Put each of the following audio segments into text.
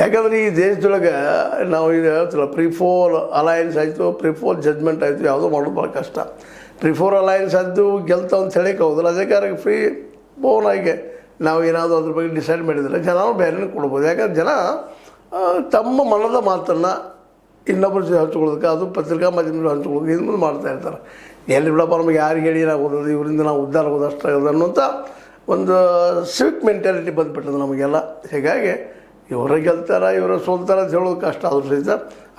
ಯಾಕಂದ್ರೆ ಈ ದೇಶದೊಳಗೆ ನಾವು ಈಗ ಹೇಳ್ತಿಲ್ಲ ಪ್ರಿಫೋರ್ ಅಲಯನ್ಸ್ ಆಯಿತು, ಪ್ರಿಫೋರ್ ಜಡ್ಜ್ಮೆಂಟ್ ಆಯಿತು, ಯಾವುದೋ ಮಾಡೋದು ಭಾಳ ಕಷ್ಟ. ಪ್ರಿಫೋರ್ ಅಲಯನ್ಸ್ ಆದ್ದು ಗೆಲ್ತಾ ಅಂತ ಹೇಳಕ್ಕೆ ಹೋಗೋದಿಲ್ಲ. ಅದಕ್ಕೆ ಫ್ರೀ ಬೋನಾಗಿ ನಾವು ಏನಾದರೂ ಅದ್ರ ಬಗ್ಗೆ ಡಿಸೈಡ್ ಮಾಡಿದರೆ ಜನನೂ ಬೇರೆನೇ ಕೊಡ್ಬೋದು. ಯಾಕಂದ್ರೆ ಜನ ತಮ್ಮ ಮನದ ಮಾತನ್ನು ಇನ್ನೊಬ್ಬರು ಹಂಚ್ಕೊಳ್ಳೋದಕ್ಕೆ, ಅದು ಪತ್ರಿಕಾ ಮಾಧ್ಯಮದಲ್ಲಿ ಹಂಚ್ಕೊಳ್ಳೋದು ಇದು ಮಾಡ್ತಾ ಇರ್ತಾರೆ. ಎಲ್ಲಿ ಬಿಡಪ್ಪ ನಮಗೆ ಯಾರಿಗೆ ಹೇಳಿ ಏನಾಗೋದು, ಇವರಿಂದ ನಾವು ಉದ್ಧಾರ ಆಗೋದು ಅಷ್ಟಾಗೋದು ಅನ್ನೋಂಥ ಒಂದು ಸಿವಿಕ್ ಮೆಂಟಾಲಿಟಿ ಬಂದುಬಿಟ್ಟದು ನಮಗೆಲ್ಲ. ಹೀಗಾಗಿ ಇವರ ಗೆಲ್ತಾರೆ ಇವರ ಸೋಲ್ತಾರೆ ಅಂತ ಹೇಳೋದು ಕಷ್ಟ. ಆದರೂ ಸಹಿತ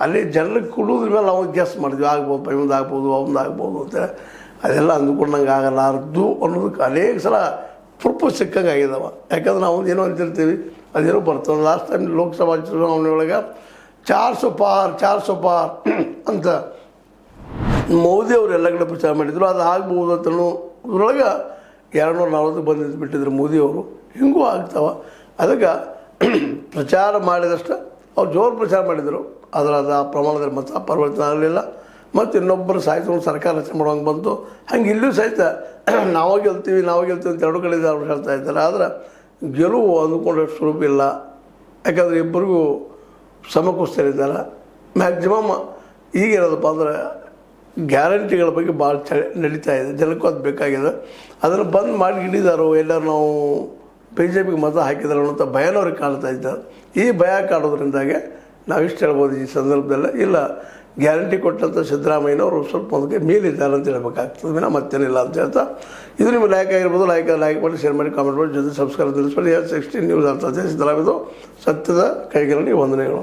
ಅಲ್ಲಿ ಜನರಿಗೆ ಕೊಡೋದ್ರ ಮೇಲೆ ನಾವು ಗೆಸ್ ಮಾಡಿದ್ವಿ, ಆಗ್ಬೋದು ಇವಂದು ಆಗ್ಬೋದು ಅವಂದು ಆಗ್ಬೋದು ಅಂತ. ಅದೆಲ್ಲ ಅಂದ್ಕೊಂಡಂಗೆ ಆಗಲಾರ್ದು ಅನ್ನೋದಕ್ಕೆ ಅನೇಕ ಸಲ ಪ್ರೂಫ್ ಸಿಕ್ಕಂಗೆ ಆಗಿದ್ದಾವೆ. ಯಾಕಂದ್ರೆ ನಾವು ಏನೋ ಅಂತಿರ್ತೀವಿ, ಅದೇನೋ ಬರ್ತದೆ. ಲಾಸ್ಟ್ ಟೈಮ್ ಲೋಕಸಭಾ ಚುನಾವಣೆಯೊಳಗೆ 400 ಪಾರ್ ಅಂತ ಮೋದಿ ಅವರು ಎಲ್ಲ ಕಡೆ ಪ್ರಚಾರ ಮಾಡಿದರು. ಅದು ಆಗ್ಬೋದು ಅಂತನೋದ್ರೊಳಗೆ 240 ಬಂದು ಬಿಟ್ಟಿದ್ರು ಮೋದಿಯವರು. ಹಿಂಗೂ ಆಗ್ತಾವೆ. ಅದಕ್ಕೆ ಪ್ರಚಾರ ಮಾಡಿದಷ್ಟು ಅವ್ರು ಜೋರು ಪ್ರಚಾರ ಮಾಡಿದರು, ಆದರೆ ಅದು ಆ ಪ್ರಮಾಣದಲ್ಲಿ ಮತ ಪರಿವರ್ತನೆ ಆಗಲಿಲ್ಲ. ಮತ್ತು ಇನ್ನೊಬ್ಬರು ಸಾಹಿತ್ಯ ಸರ್ಕಾರ ರಚನೆ ಮಾಡೋಂಗೆ ಬಂತು. ಹಂಗೆ ಇಲ್ಲೂ ಸಹಿತ ನಾವು ಗೆಲ್ತೀವಿ ಅಂತ ಎರಡು ಕಡೆ ಅವ್ರು ಹೇಳ್ತಾ ಇದ್ದಾರೆ. ಆದರೆ ಗೆಲುವು ಅಂದ್ಕೊಂಡಷ್ಟು ಸ್ವರೂಪ ಇಲ್ಲ. ಯಾಕಂದರೆ ಇಬ್ಬರಿಗೂ ಸಮಕೂಸ್ತಾರಿದ್ದಾರೆ. ಮ್ಯಾಕ್ಸಿಮಮ್ ಈಗೇನದಪ್ಪ ಅಂದ್ರೆ ಗ್ಯಾರಂಟಿಗಳ ಬಗ್ಗೆ ಭಾಳ ನಡೀತಾ ಇದೆ, ಜನಕ್ಕೂ ಅದು ಬೇಕಾಗಿದೆ. ಅದನ್ನು ಬಂದ್ ಮಾಡಿ ಹಿಡಿದಾರೋ ಎಲ್ಲರೂ ನಾವು BJPಗೆ ಮತ ಹಾಕಿದಾರೆ ಅನ್ನೋಂಥ ಭಯನೂ ಅವ್ರಿಗೆ ಕಾಣ್ತಾ ಇದ್ದಾರೆ. ಈ ಭಯ ಕಾಣೋದ್ರಿಂದಾಗೆ ನಾವು ಇಷ್ಟು ಹೇಳ್ಬೋದು ಈ ಸಂದರ್ಭದಲ್ಲಿ. ಇಲ್ಲ, ಗ್ಯಾರಂಟಿ ಕೊಟ್ಟಂಥ ಸಿದ್ದರಾಮಯ್ಯನವರು ಸ್ವಲ್ಪ ಅದಕ್ಕೆ ಮೇಲಿದ್ದಾರೆ ಅಂತ ಹೇಳ್ಬೇಕಾಗ್ತದೆ, ವಿನ ಮತ್ತೇನಿಲ್ಲ ಅಂತ ಹೇಳ್ತಾ, ಇದು ನಿಮ್ಮ ಲೈಕ್ ಆಗಿರ್ಬೋದು. ಲೈಕ್ ಮಾಡಿ, ಶೇರ್ ಮಾಡಿ, ಕಾಮೆಂಟ್ ಮಾಡಿ, ಜೊತೆ ಸಬ್ಸ್ಕ್ರೈಬ್ ತಿಳಿಸ್ಕೊಳ್ಳಿ. 16 ನ್ಯೂಸ್ ಅಂತ ಸಿದ್ದರಾಮಯ್ಯದು ಸತ್ಯದ ಕೈಗಳಲ್ಲಿ ವಂದನೆಗಳು.